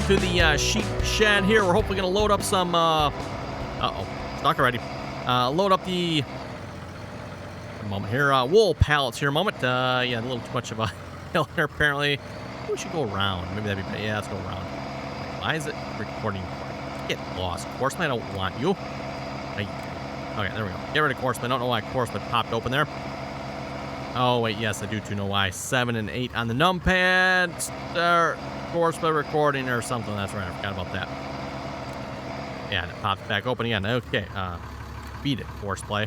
to the sheep shed here. We're hopefully going to load up some, stuck already. Load up the, a moment here, wool pallets here a moment. Yeah, a little too much of a hill here apparently. We should go around. Maybe that'd be better. Yeah, let's go around. Why is it recording? Get lost. Horseman, I don't want you. Okay, there we go. Get rid of Horseman. I don't know why Horseman popped open there. Oh, wait, yes, I do too know why. 7 and 8 on the numpad. Start Horseman recording or something. That's right, I forgot about that. Yeah, and it pops back open again. Okay, beat it, Horseplay.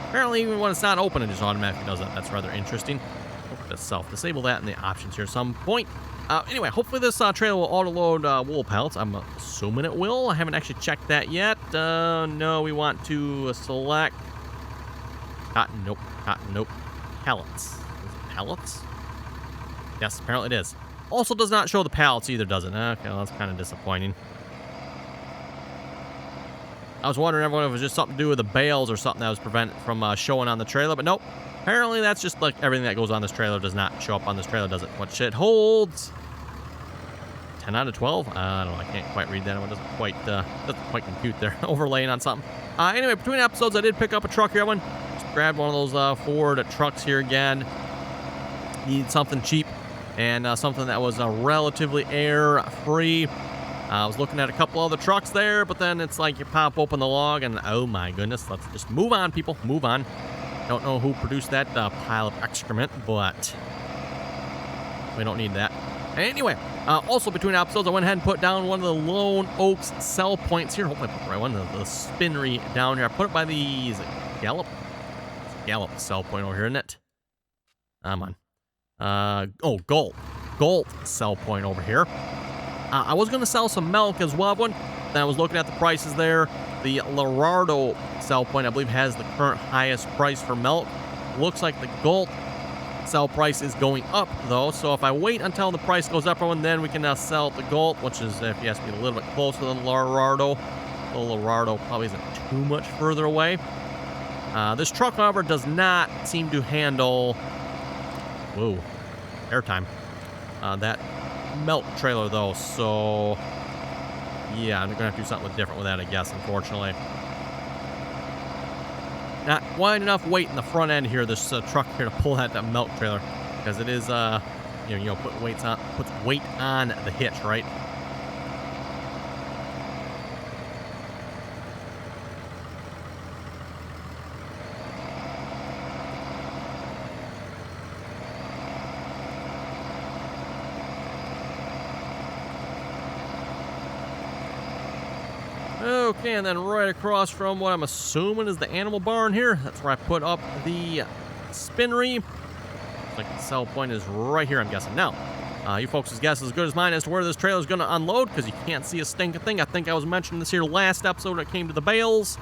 Apparently, even when it's not open, it just automatically does that. That's rather interesting. Hopefully, to self-disable that in the options here at some point. Anyway, hopefully this trailer will auto-load wool pellets. I'm assuming it will. I haven't actually checked that yet. No, we want to select cotton. Nope. Cotton. Nope. Pellets. Is it pellets? Yes, apparently it is. Also does not show the pallets either, does it? Okay, well, that's kind of disappointing. I was wondering if it was just something to do with the bales or something that was prevented from showing on the trailer, but nope. Apparently that's just like everything that goes on this trailer does not show up on this trailer, does it? What shit holds? 10 out of 12? I don't know. I can't quite read that. It doesn't quite compute there. Overlaying on something. Anyway, between episodes, I did pick up a truck here. Just grabbed one of those Ford trucks here again. Needed something cheap and something that was relatively air-free. I was looking at a couple other trucks there, but then it's like you pop open the log and oh my goodness, let's just move on, people. Move on. Don't know who produced that pile of excrement, but we don't need that. Anyway, also between episodes, I went ahead and put down one of the Lone Oaks sell points here. Hopefully I put the right one, the spinnery down here. I put it by the, is it Gallup? It's Gallup sell point over here, isn't it? Come on. Galt. Galt sell point over here. I was going to sell some milk as well, then I was looking at the prices there. The Lorado sell point, I believe, has the current highest price for milk. Looks like the Galt sell price is going up, though. So if I wait until the price goes up, then we can now sell the Galt, which is, if you ask me, a little bit closer than Lorado. The Lorado probably isn't too much further away. This truck, however, does not seem to handle... Whoa. Airtime. That milk trailer, though, so... Yeah, I'm going to have to do something different with that, I guess, unfortunately. Not wide enough weight in the front end here, this truck here, to pull that milk trailer. Because it is, puts weight on the hitch, right? Okay, and then right across from what I'm assuming is the animal barn here, that's where I put up the spinnery. Looks like the sell point is right here, I'm guessing. Now, you folks' guess is as good as mine as to where this trailer is going to unload, because you can't see a stinking thing. I think I was mentioning this here last episode when it came to the bales.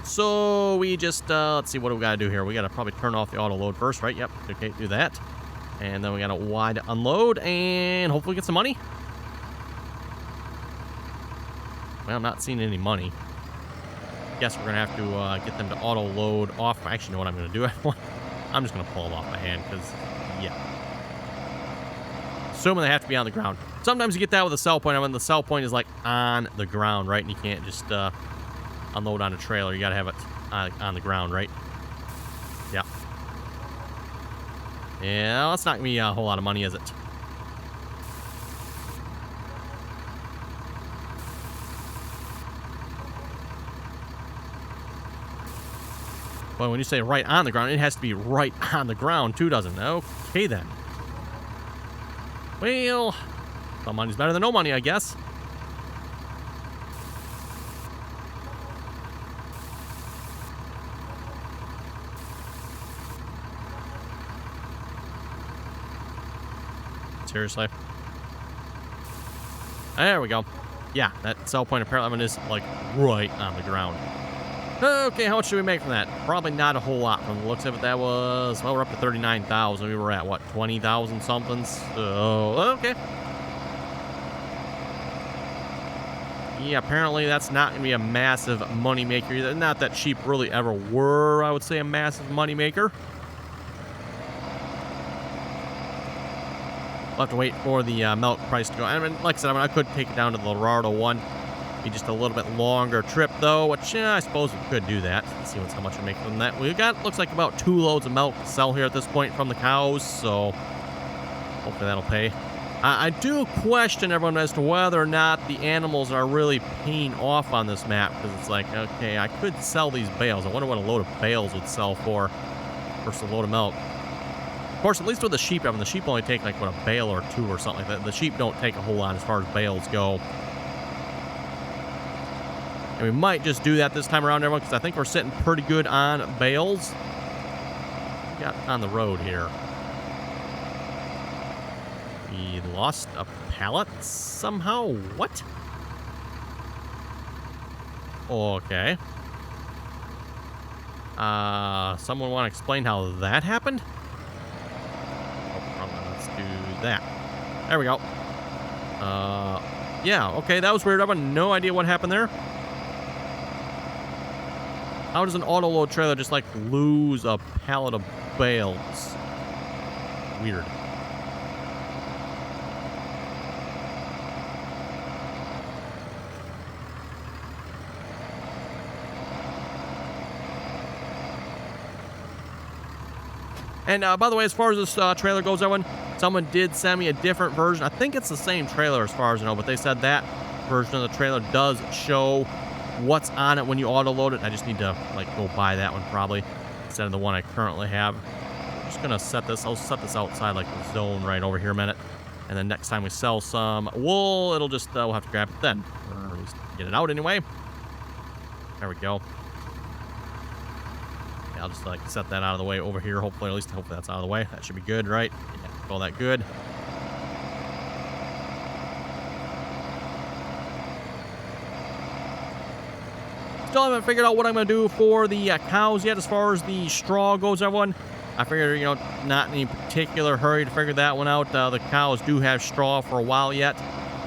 So we just, let's see, what do we got to do here? We got to probably turn off the auto load first, right? Yep, okay, do that. And then we got to wide unload and hopefully get some money. Well, I'm not seeing any money. Guess we're going to have to get them to auto-load off. I actually know what I'm going to do. I'm just going to pull them off my hand because, yeah. Assuming they have to be on the ground. Sometimes you get that with a sell point. I mean, the sell point is, like, on the ground, right? And you can't just unload on a trailer. You got to have it on the ground, right? Yeah. Yeah, that's not going to be a whole lot of money, is it? Well, when you say right on the ground, it has to be right on the ground, too, doesn't it? Okay, then. Well, some money's better than no money, I guess. Seriously? There we go. Yeah, that sell point apparently is, like, right on the ground. Okay, how much should we make from that? Probably not a whole lot from the looks of it. That was, well, we're up to 39,000. We were at, what, 20,000 something? So, okay. Yeah, apparently that's not going to be a massive moneymaker either. Not that sheep really ever were, I would say, a massive moneymaker. We'll have to wait for the milk price to go. I mean, like I said, I could take it down to the Laredo one. Be just a little bit longer trip, though, which, yeah, I suppose we could do that. Let's see how much we make from that. We got, looks like about 2 loads of milk to sell here at this point from the cows, so hopefully that'll pay. I do question everyone as to whether or not the animals are really paying off on this map, because it's like, okay, I could sell these bales. I wonder what a load of bales would sell for versus a load of milk. Of course, at least with the sheep, I mean, the sheep only take like, what, a bale or 2 or something like that. The sheep don't take a whole lot as far as bales go. And we might just do that this time around, everyone, because I think we're sitting pretty good on bales. What we got on the road here? We lost a pallet somehow. What? Okay. Someone want to explain how that happened? Oh, let's do that. There we go. Yeah, okay, that was weird. I have no idea what happened there. How does an auto-load trailer just, like, lose a pallet of bales? Weird. And, by the way, as far as this trailer goes, everyone, someone did send me a different version. I think it's the same trailer as far as I know, but they said that version of the trailer does show what's on it when you auto-load it. I just need to, like, go buy that one probably instead of the one I currently have. I'm just going to set this. I'll set this outside, like, the zone right over here a minute. And then next time we sell some wool, it'll just, we'll have to grab it then. Or at least get it out anyway. There we go. I'll just like set that out of the way over here. Hopefully that's out of the way. That should be good, right? Yeah, all that good. Still haven't figured out what I'm going to do for the cows yet as far as the straw goes, everyone. I figured, you know, not in any particular hurry to figure that one out. The cows do have straw for a while yet.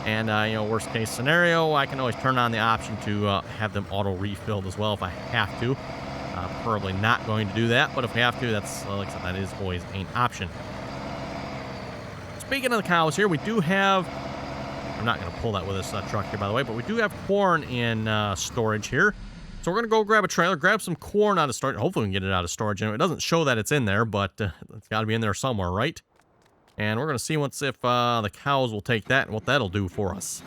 And, you know, worst case scenario, I can always turn on the option to have them auto refilled as well if I have to. Probably not going to do that, but if we have to, that's, like I said, that is always an option. Speaking of the cows here, we do have, I'm not going to pull that with this truck here, by the way, but we do have corn in storage here. So we're going to go grab a trailer, grab some corn out of storage. Hopefully we can get it out of storage. Anyway, it doesn't show that it's in there, but it's got to be in there somewhere, right? And we're going to see if the cows will take that and what that'll do for us.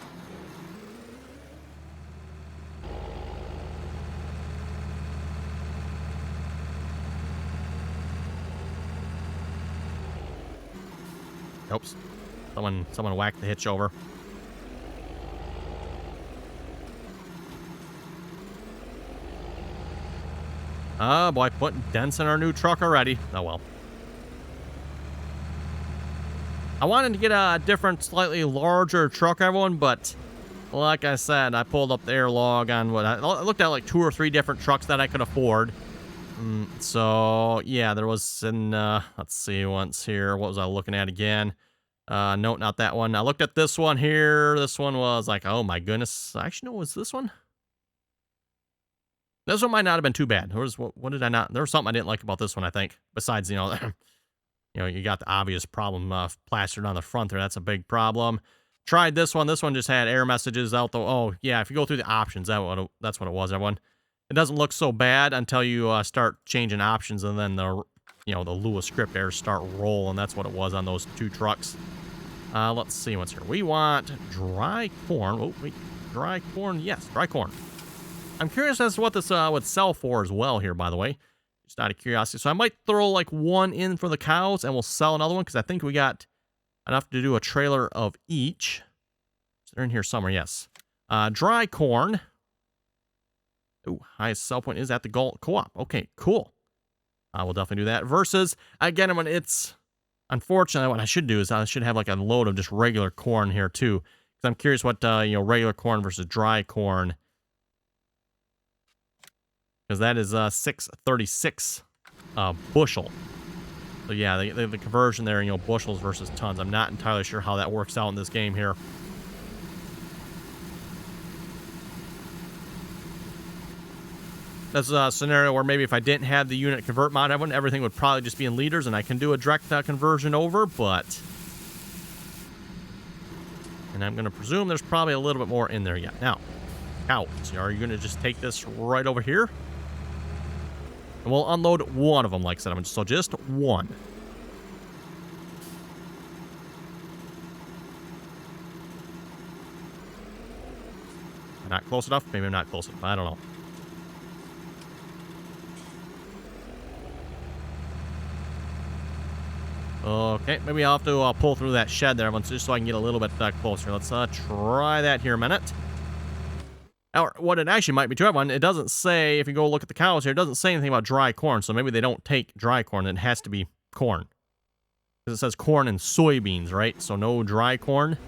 Oops. Someone whacked the hitch over. Oh boy, putting dents in our new truck already. Oh well. I wanted to get a different, slightly larger truck, everyone, but like I said, I pulled up the air log on what I looked at, like 2 or 3 different trucks that I could afford. So yeah, there was in let's see once here. What was I looking at again? Nope, not that one. I looked at this one here. This one was like, oh my goodness. Actually, no, was this one? This one might not have been too bad. What did I not? There was something I didn't like about this one, I think. Besides, you know, you got the obvious problem plastered on the front there. That's a big problem. Tried this one. This one just had error messages out though. Oh yeah, if you go through the options, that's what it was, everyone. It doesn't look so bad until you start changing options, and then the Lua script errors start rolling. That's what it was on those 2 trucks. Let's see what's here. We want dry corn. Oh wait, dry corn. Yes, dry corn. I'm curious as to what this would sell for as well here, by the way. Just out of curiosity. So I might throw like 1 in for the cows, and we'll sell another one because I think we got enough to do a trailer of each. So they're in here somewhere. Yes. Dry corn. Ooh, highest sell point is at the co-op. Okay, cool. We'll definitely do that. Versus, again, when it's, unfortunately, what I should do is I should have like a load of just regular corn here too. Because I'm curious what, regular corn versus dry corn. Because that is 636 bushel. So yeah, the conversion there, bushels versus tons. I'm not entirely sure how that works out in this game here. That's a scenario where maybe if I didn't have the unit convert mod, everything would probably just be in liters, and I can do a direct conversion over, but And I'm going to presume there's probably a little bit more in there yet. Now, cows, are you going to just take this right over here? And we'll unload one of them, like I said. So just one. Am I not close enough? Maybe I'm not close enough. I don't know. Okay, maybe I'll have to pull through that shed there once, just so I can get a little bit closer. Let's try that here a minute. Now, what it actually might be to everyone, it doesn't say, if you go look at the cows here, it doesn't say anything about dry corn, so maybe they don't take dry corn. It has to be corn. Because it says corn and soybeans, right? So no dry corn.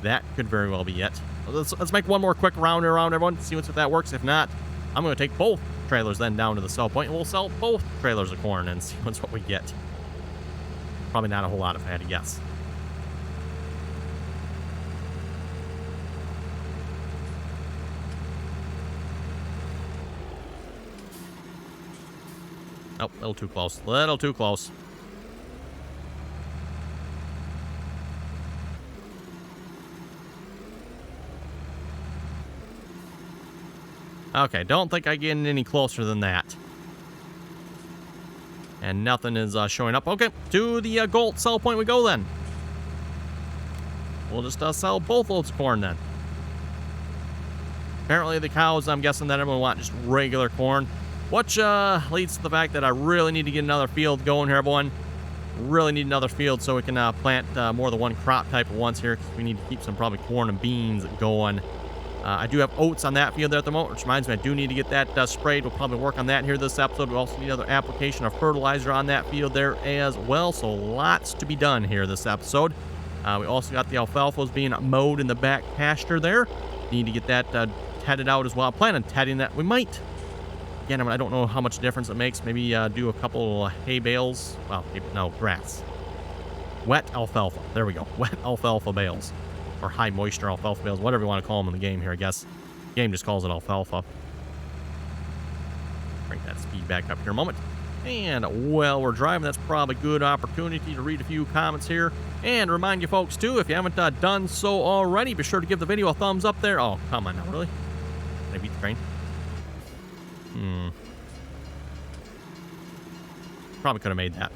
That could very well be it. Let's make one more quick round around, everyone, see if that works. If not, I'm going to take both trailers then down to the sell point, and we'll sell both trailers of corn and see what we get. Probably not a whole lot if I had to guess. Oh, a little too close. A little too close. Okay, don't think I get any closer than that. And nothing is showing up. Okay, to the gold sell point we go then. We'll just sell both loads of corn then. Apparently the cows, I'm guessing that everyone want just regular corn. Which leads to the fact that I really need to get another field going here, everyone. Really need another field so we can plant more than one crop type at once here. We need to keep some probably corn and beans going. I do have oats on that field there at the moment, which reminds me I do need to get that sprayed. We'll probably work on that here this episode. We also need another application of fertilizer on that field there as well. So lots to be done here this episode. We also got the alfalfas being mowed in the back pasture there. Need to get that tedded out as well. I'm planning on tedding that. We might. Again, I don't know how much difference it makes. Maybe do a couple hay bales. Well, no, grass. Wet alfalfa. There we go. Wet alfalfa bales. Or high moisture alfalfa bales, whatever you want to call them in the game here, I guess. The game just calls it alfalfa. Bring that speed back up here a moment. And while we're driving, that's probably a good opportunity to read a few comments here. And remind you folks, too, if you haven't done so already, be sure to give the video a thumbs up there. Oh, come on now, really? Did I beat the train? Probably could have made that.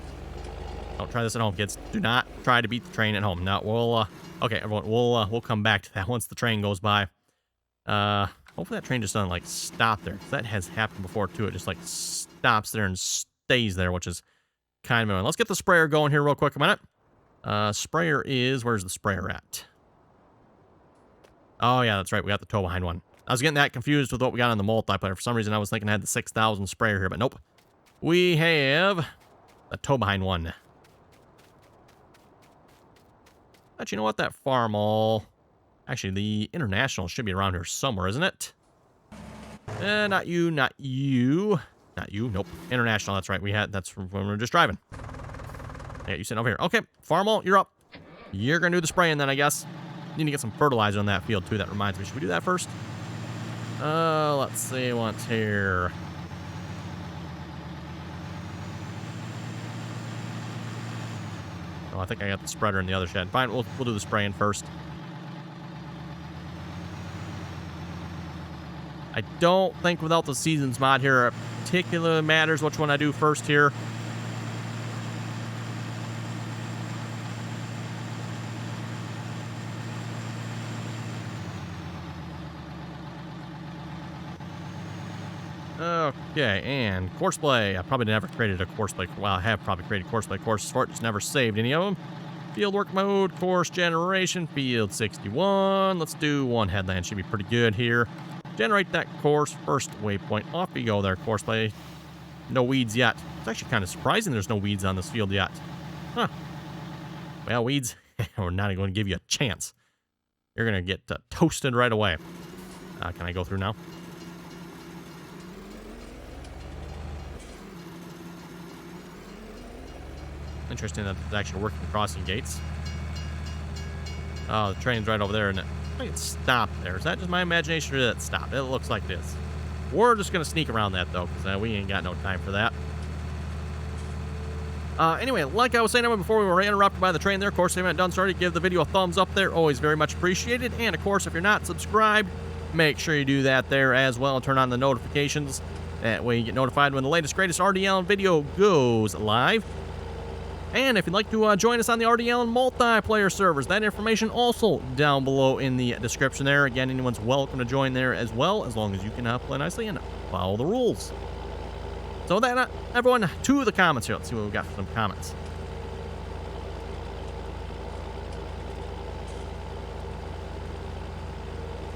Don't try this at home, kids. Do not try to beat the train at home. No, we'll, okay, everyone, we'll come back to that once the train goes by. Hopefully that train just doesn't, like, stop there. That has happened before, too. It just, like, stops there and stays there, which is kind of annoying. Let's get the sprayer going here real quick a minute. Sprayer is, where's the sprayer at? Oh, yeah, that's right. We got the tow behind one. I was getting that confused with what we got on the multiplayer. For some reason, I was thinking I had the 6,000 sprayer here, but nope. We have a tow behind one. But you know what? That farm-all... Actually, the International should be around here somewhere, isn't it? Not you, not you. Not you, nope. International, that's right. That's from when we were just driving. Yeah, you sitting over here. Okay, farm-all, you're up. You're going to do the spraying then, I guess. Need to get some fertilizer on that field, too. That reminds me. Should we do that first? Let's see what's here. Oh, I think I got the spreader in the other shed. Fine, we'll do the spraying first. I don't think without the seasons mod here it particularly matters which one I do first here. Okay, and courseplay. I probably never created a courseplay. Well, I have probably created courseplay courses for it, just never saved any of them. Fieldwork mode, course generation, field 61. Let's do one headland. Should be pretty good here. Generate that course, first waypoint. Off you go there, courseplay. No weeds yet. It's actually kind of surprising there's no weeds on this field yet. Huh. Well, weeds, we're not even going to give you a chance. You're going to get toasted right away. Can I go through now? Interesting that it's actually working crossing gates. Oh, the train's right over there, and I think it stopped there. Is that just my imagination, or did it stop? It looks like it is. We're just going to sneak around that, though, because we ain't got no time for that. Anyway, like I was saying before we were interrupted by the train there, of course, if you haven't done so already, give the video a thumbs up there. Always very much appreciated. And, of course, if you're not subscribed, make sure you do that there as well and turn on the notifications. That way you get notified when the latest, greatest RDAllen video goes live. And if you'd like to join us on the RDAllen multiplayer servers, that information also down below in the description there. Again, anyone's welcome to join there as well, as long as you can play nicely and follow the rules. So with that, everyone, to the comments here. Let's see what we've got for some comments.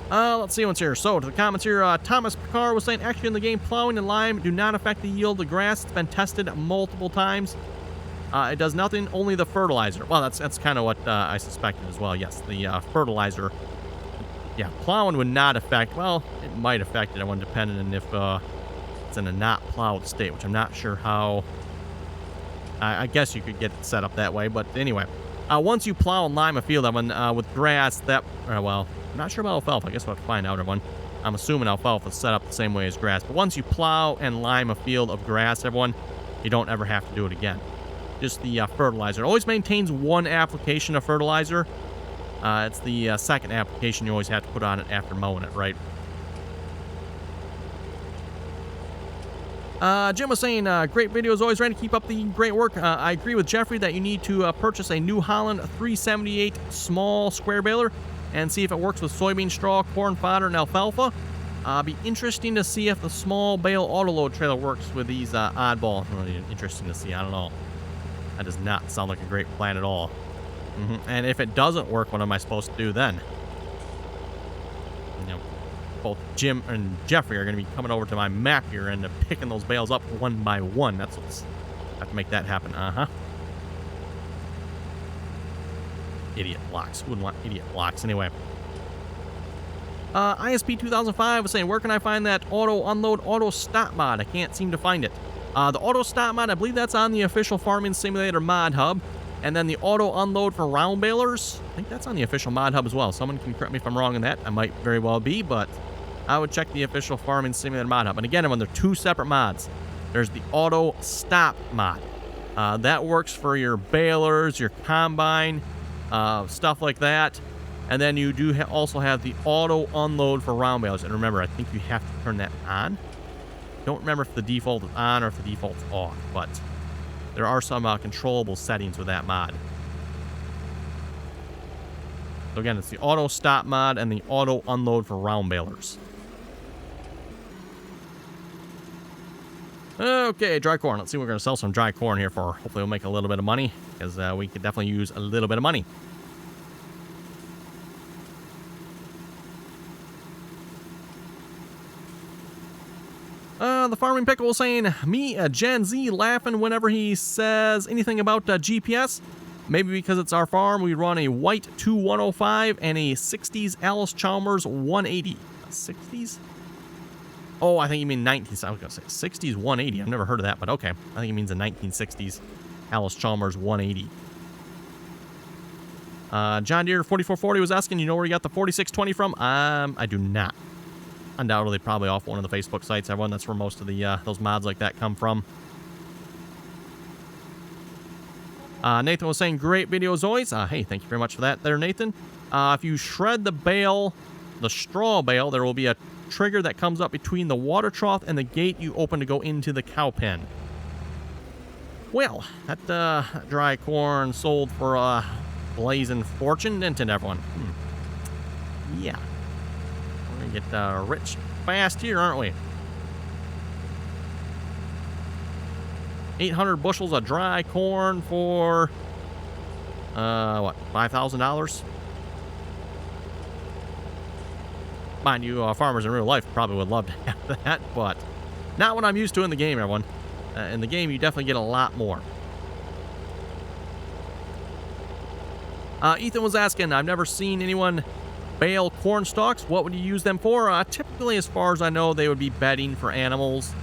Let's see what's here. So, to the comments here, Thomas Picard was saying, actually in the game, plowing and lime do not affect the yield of grass. It's been tested multiple times. It does nothing, only the fertilizer. Well, that's kind of what I suspected as well. Yes, the fertilizer. Yeah, plowing would not affect. Well, it might affect it. I want depending on if it's in a not plowed state, which I'm not sure how. I guess you could get it set up that way, but anyway, once you plow and lime a field, everyone, with grass, that well, I'm not sure about alfalfa. I guess we'll have to find out, everyone. I'm assuming alfalfa is set up the same way as grass, but once you plow and lime a field of grass, everyone, you don't ever have to do it again. Just the fertilizer. It always maintains one application of fertilizer. It's the second application you always have to put on it after mowing it, right? Jim was saying, great video as always, Randy. Keep up the great work. I agree with Jeffrey that you need to purchase a New Holland 378 small square baler and see if it works with soybean straw, corn fodder, and alfalfa. Be interesting to see if the small bale autoload trailer works with these oddball. Really interesting to see. I don't know. That does not sound like a great plan at all. And if it doesn't work, what am I supposed to do then? You know, both Jim and Jeffrey are going to be coming over to my map here and picking those bales up one by one. That's what's... I have to make that happen. Idiot blocks. Who wouldn't want idiot blocks? Anyway. ISP 2005 was saying, where can I find that auto unload auto stop mod? I can't seem to find it. The auto stop mod, I believe that's on the official Farming Simulator mod hub. And then the auto unload for round balers, I think that's on the official mod hub as well. Someone can correct me if I'm wrong on that. I might very well be, but I would check the official Farming Simulator mod hub. And again, when they're two separate mods, there's the auto stop mod. That works for your balers, your combine, stuff like that. And then you do also have the auto unload for round balers. And remember, I think you have to turn that on. Don't remember if the default is on or if the default's off, but there are some controllable settings with that mod. So again, it's the auto stop mod and the auto unload for round balers. Okay, dry corn. Let's see what we're going to sell some dry corn here for. Hopefully we'll make a little bit of money, because we could definitely use a little bit of money. The Farming Pickle was saying, me, Gen Z, laughing whenever he says anything about GPS. Maybe because it's our farm, we run a white 2105 and a 60s Alice Chalmers 180. 60s? Oh, I think you mean 19s. I was going to say 60s 180. I've never heard of that, but okay. I think he means a 1960s Alice Chalmers 180. John Deere 4440 was asking, you know where you got the 4620 from? I do not. Undoubtedly probably off one of the Facebook sites, everyone. That's where most of the those mods like that come from. Nathan was saying, great video as always. Hey, thank you very much for that there, Nathan. If you shred the bale, the straw bale, there will be a trigger that comes up between the water trough and the gate you open to go into the cow pen. Well, that dry corn sold for a blazing fortune, didn't it, everyone? Yeah. Get rich fast here, aren't we? 800 bushels of dry corn for what, $5,000? Mind you, farmers in real life probably would love to have that, but not what I'm used to in the game, everyone. In the game, you definitely get a lot more. Ethan was asking, I've never seen anyone bale corn stalks. What would you use them for? Typically, as far as I know, they would be bedding for animals.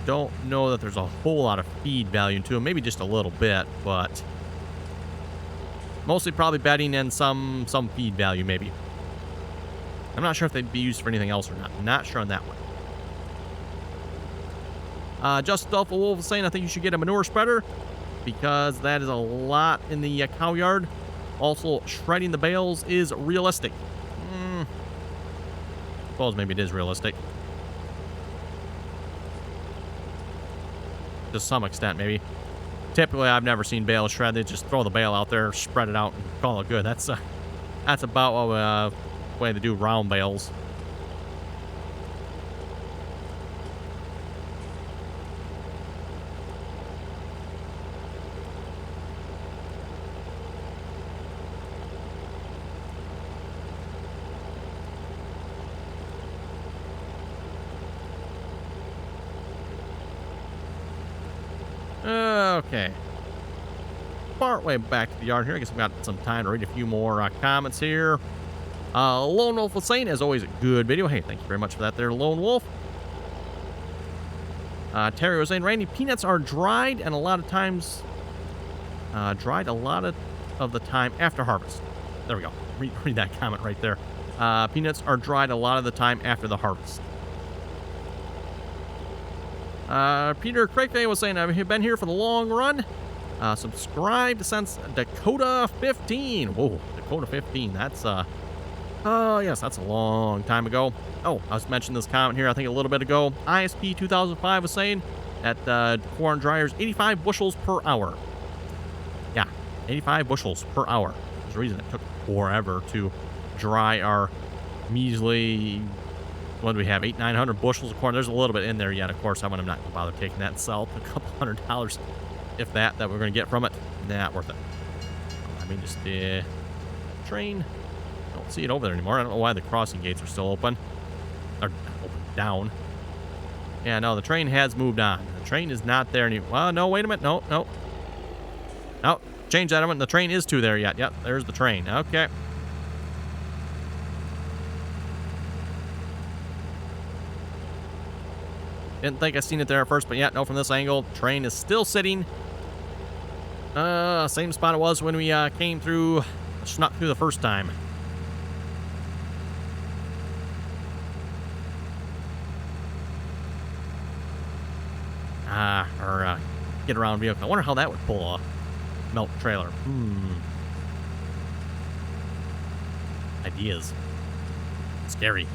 Don't know that there's a whole lot of feed value to them. Maybe just a little bit, but mostly probably bedding and some feed value, maybe. I'm not sure if they'd be used for anything else or not. Not sure on that one. Just Alpha Wolf is saying, I think you should get a manure spreader because that is a lot in the cow yard. Also, shredding the bales is realistic. I suppose maybe it is realistic. To some extent, maybe. Typically, I've never seen bales shred. They just throw the bale out there, spread it out, and call it good. That's about what way to do round bales. Okay. Part way back to the yard here. I guess I've got some time to read a few more comments here. Lone Wolf was saying, as always, a good video. Hey, thank you very much for that there, Lone Wolf. Terry was saying, Randy, peanuts are dried and a lot of times, dried a lot of the time after harvest. There we go. Read that comment right there. Peanuts are dried a lot of the time after the harvest. Peter Craig was saying, I've been here for the long run. Subscribed since Dakota 15. Whoa, Dakota 15. That's, oh, yes, that's a long time ago. Oh, I was mentioning this comment here, I think a little bit ago. ISP 2005 was saying that corn dryers 85 bushels per hour. Yeah, 85 bushels per hour. There's a reason it took forever to dry our measly, what do we have, 800-900 bushels of corn. There's a little bit in there yet, of course. I'm not going to bother taking that and sell a couple $100, if that we're going to get from it. Not worth it. I mean, just train. I don't see it over there anymore. I don't know why the crossing gates are still open. Or open down. Yeah, no, the train has moved on. The train is not there anymore. Well, no, wait a minute. No. No, change that. The train is to there yet. Yep, there's the train. Okay. Didn't think I seen it there at first, but yeah, no, from this angle, train is still sitting. Same spot it was when we came through, snuck through the first time. Get around vehicle. I wonder how that would pull a milk trailer. Ideas. Scary.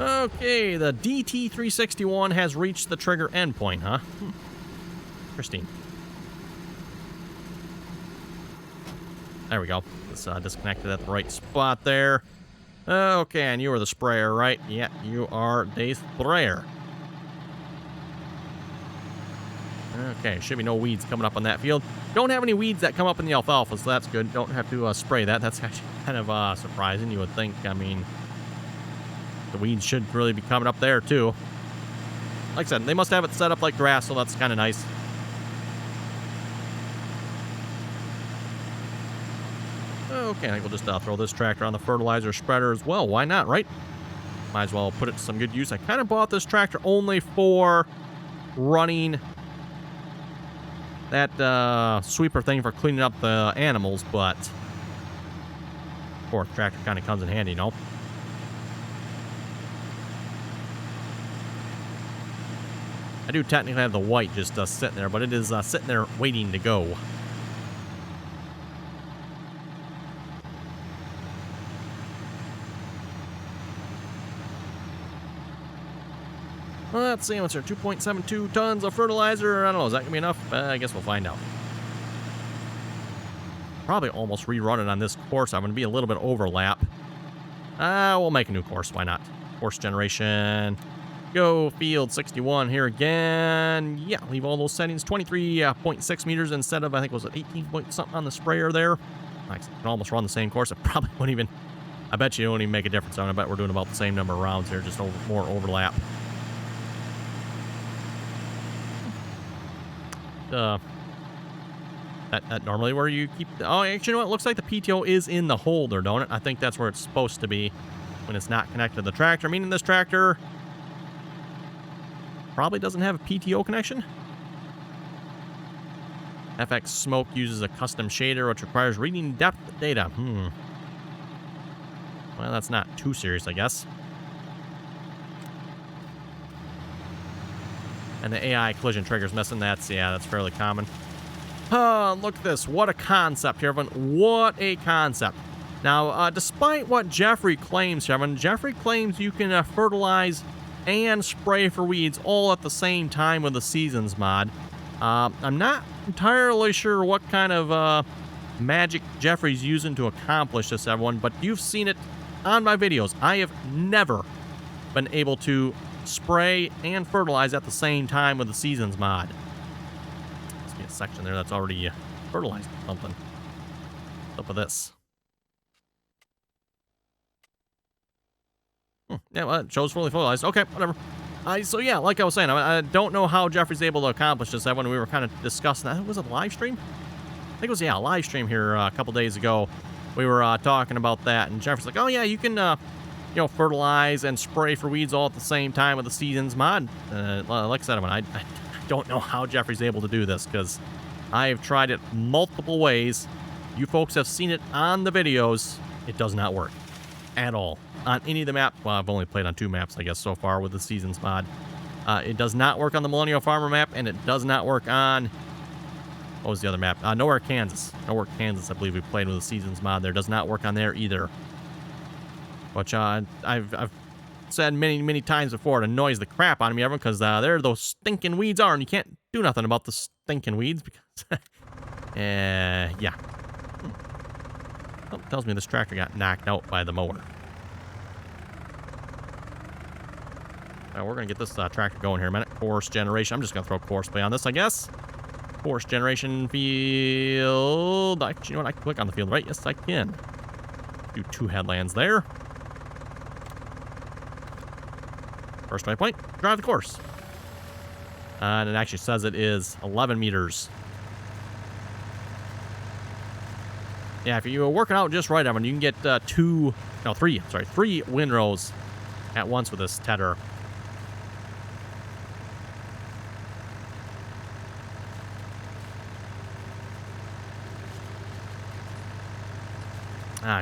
Okay, the DT361 has reached the trigger endpoint, huh? Interesting. There we go. It's disconnected at the right spot there. Okay, and you are the sprayer, right? Yeah, you are the sprayer. Okay, should be no weeds coming up on that field. Don't have any weeds that come up in the alfalfa, so that's good. Don't have to spray that. That's actually kind of surprising, you would think. I mean, the weeds should really be coming up there, too. Like I said, they must have it set up like grass, so that's kind of nice. Okay, I think we'll just throw this tractor on the fertilizer spreader as well. Why not, right? Might as well put it to some good use. I kind of bought this tractor only for running that sweeper thing for cleaning up the animals, but fourth tractor kind of comes in handy, you know? I do technically have the white just sitting there, but it is sitting there waiting to go. Let's see, what's there? 2.72 tons of fertilizer. I don't know, is that going to be enough? I guess we'll find out. Probably almost rerun it on this course. I'm going to be a little bit overlap. We'll make a new course. Why not? Course generation. Go field 61 here again. Yeah, leave all those settings. 23.6 meters instead of, I think, was it 18 point something on the sprayer there. I can almost run the same course. It probably won't even, I bet you it won't even make a difference. I bet we're doing about the same number of rounds here, just more overlap. That normally where you keep, oh, actually, you know what? It looks like the PTO is in the holder, don't it? I think that's where it's supposed to be when it's not connected to the tractor, meaning this tractor probably doesn't have a PTO connection. FX Smoke uses a custom shader which requires reading depth data. Well, that's not too serious, I guess. And the AI collision trigger's missing. That's fairly common. Look at this. What a concept here, everyone. What a concept. Now, despite what Jeffrey claims here, everyone, Jeffrey claims you can fertilize and spray for weeds all at the same time with the Seasons mod. I'm not entirely sure what kind of magic Jeffrey's using to accomplish this, everyone, but you've seen it on my videos. I have never been able to spray and fertilize at the same time with the Seasons mod. Must be a section there that's already fertilized something. What's up with this? Yeah, well, it shows fully fertilized. Okay, whatever. So yeah, like I was saying, I don't know how Jeffrey's able to accomplish this. When we were kind of discussing that, was it a live stream? I think it was, a live stream here a couple days ago. We were talking about that, and Jeffrey's like, oh yeah, you can, fertilize and spray for weeds all at the same time with the Seasons mod. Like I said, I don't know how Jeffrey's able to do this, because I have tried it multiple ways. You folks have seen it on the videos. It does not work at all. On any of the maps, well, I've only played on 2 maps, I guess, so far with the Seasons mod. It does not work on the Millennial Farmer map, and it does not work on... What was the other map? Nowhere, Kansas. Nowhere, Kansas, I believe we played with the Seasons mod there. Does not work on there either. Which I've said many, many times before. It annoys the crap out of me, everyone, because there those stinking weeds are, and you can't do nothing about the stinking weeds, because... yeah. Oh, tells me this tractor got knocked out by the mower. We're going to get this tractor going here in a minute. Course generation. I'm just going to throw course play on this, I guess. Course generation field. Actually, you know what? I can click on the field, right? Yes, I can. Do 2 headlands there. First waypoint. Drive the course. And it actually says it is 11 meters. Yeah, if you were working out just right, everyone, you can get 3 windrows at once with this tedder.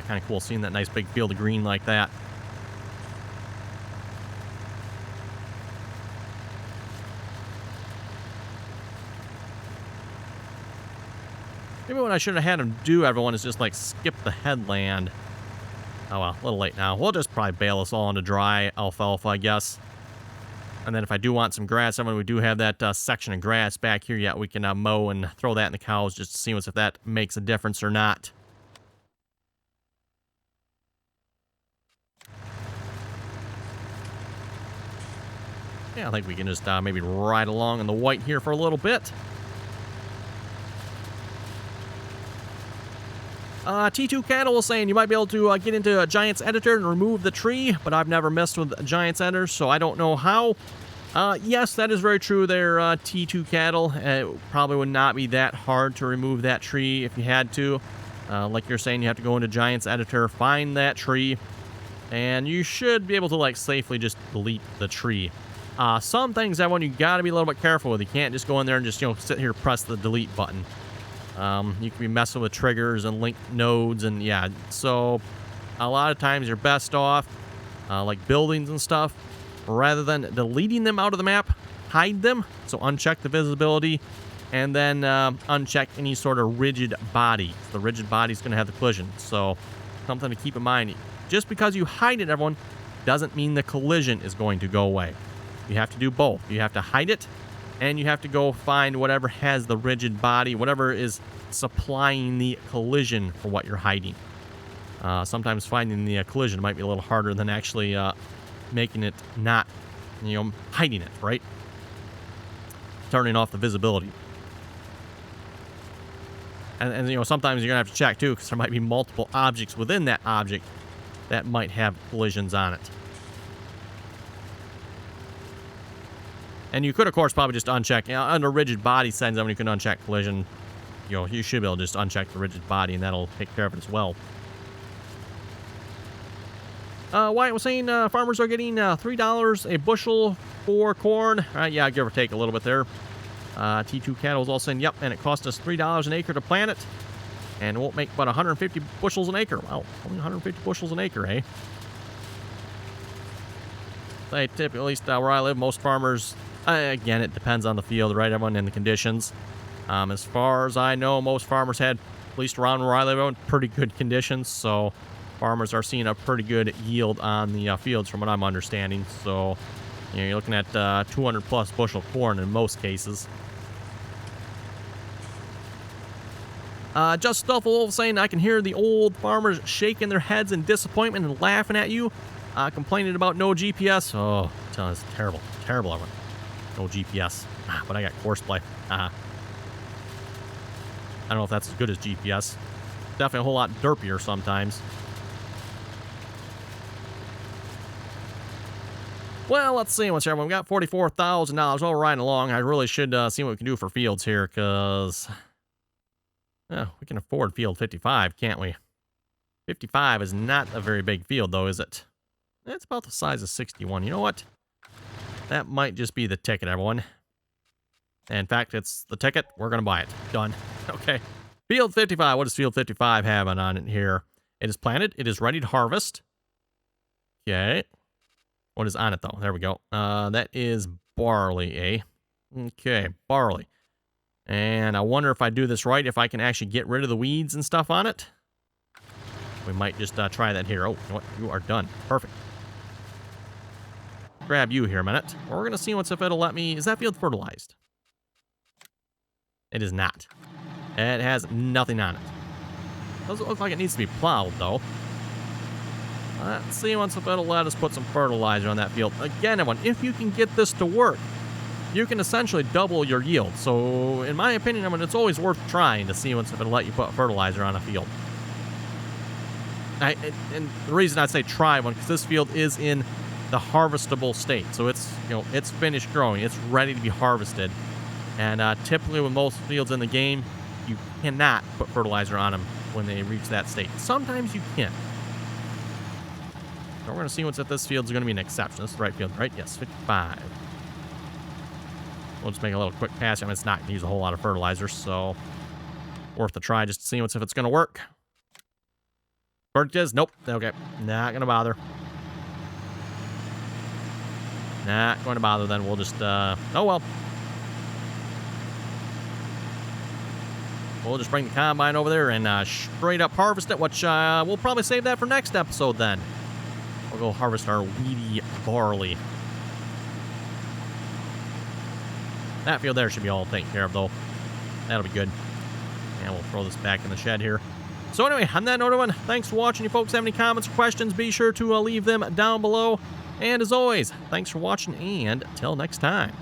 Kind of cool seeing that nice big field of green like that. Maybe what I should have had him do, everyone, is just like skip the headland. Oh well, a little late now. We'll just probably bale us all into dry alfalfa, I guess. And then if I do want some grass, everyone, we do have that section of grass back here yet. We can mow and throw that in the cows just to see if that makes a difference or not. Yeah, I think we can just maybe ride along in the white here for a little bit. T2 Cattle was saying you might be able to get into a Giants editor and remove the tree, but I've never messed with Giants editors, so I don't know how. Yes, that is very true there, T2 Cattle. It probably would not be that hard to remove that tree if you had to. Like you're saying, you have to go into Giants editor, find that tree, and you should be able to like safely just delete the tree. Some things, everyone, you got to be a little bit careful with. You can't just go in there and just, sit here, press the delete button. You can be messing with triggers and linked nodes, and yeah, so a lot of times you're best off, like buildings and stuff, rather than deleting them out of the map, hide them, so uncheck the visibility, and then uncheck any sort of rigid body. The rigid body is going to have the collision, so something to keep in mind. Just because you hide it, everyone, doesn't mean the collision is going to go away. You have to do both. You have to hide it, and you have to go find whatever has the rigid body, whatever is supplying the collision for what you're hiding. Sometimes finding the collision might be a little harder than actually making it not, hiding it, right? Turning off the visibility. And sometimes you're going to have to check, too, because there might be multiple objects within that object that might have collisions on it. And you could, of course, probably just uncheck, under rigid body settings, when you can uncheck collision, you should be able to just uncheck the rigid body, and that'll take care of it as well. Wyatt was saying farmers are getting $3 a bushel for corn. Yeah, give or take a little bit there. T2 Cattle was all saying, yep, and it cost us $3 an acre to plant it, and it won't make but 150 bushels an acre. Wow, only 150 bushels an acre, eh? They typically, at least where I live, most farmers Again, it depends on the field, right, everyone, and the conditions. As far as I know, most farmers had, at least around where I live, in pretty good conditions. So farmers are seeing a pretty good yield on the fields from what I'm understanding. So you're looking at 200 plus bushel corn in most cases. Just Stuff Wolf saying, I can hear the old farmers shaking their heads in disappointment and laughing at you, complaining about no GPS. Oh, it's terrible, terrible, everyone. No GPS. But I got course play. I don't know if that's as good as GPS. Definitely a whole lot derpier sometimes. Well, let's see what's here. We got $44,000 all riding along. I really should see what we can do for fields here, because we can afford field 55, can't we? 55 is not a very big field, though, is it? It's about the size of 61. You know what? That might just be the ticket, everyone. In fact, it's the ticket. We're going to buy it. Done. Okay. Field 55. What does Field 55 have on it here? It is planted. It is ready to harvest. Okay. What is on it, though? There we go. That is barley, eh? Okay, barley. And I wonder if I do this right, if I can actually get rid of the weeds and stuff on it. We might just try that here. Oh, you know what? You are done. Perfect. Grab you here a minute. We're going to see if it'll let me... Is that field fertilized? It is not. It has nothing on it. Doesn't look like it needs to be plowed, though. Let's see if it'll let us put some fertilizer on that field. Again, everyone, if you can get this to work, you can essentially double your yield. So, in my opinion, it's always worth trying to see if it'll let you put fertilizer on a field. And the reason I say try one, because this field is in the harvestable state. So it's, it's finished growing. It's ready to be harvested. And typically with most fields in the game, you cannot put fertilizer on them when they reach that state. Sometimes you can. So we're going to see if this field's going to be an exception. This is the right field, right? Yes, 55. We'll just make a little quick pass. It's not going to use a whole lot of fertilizer, so worth a try just to see if it's going to work. Verdict is, nope. Okay, not going to bother. Not going to bother then. We'll just, oh well. We'll just bring the combine over there and straight up harvest it, which we'll probably save that for next episode then. We'll go harvest our weedy barley. That field there should be all taken care of, though. That'll be good. And we'll throw this back in the shed here. So anyway, on that note, everyone, thanks for watching. If you folks have any comments or questions, be sure to leave them down below. And as always, thanks for watching, and till next time.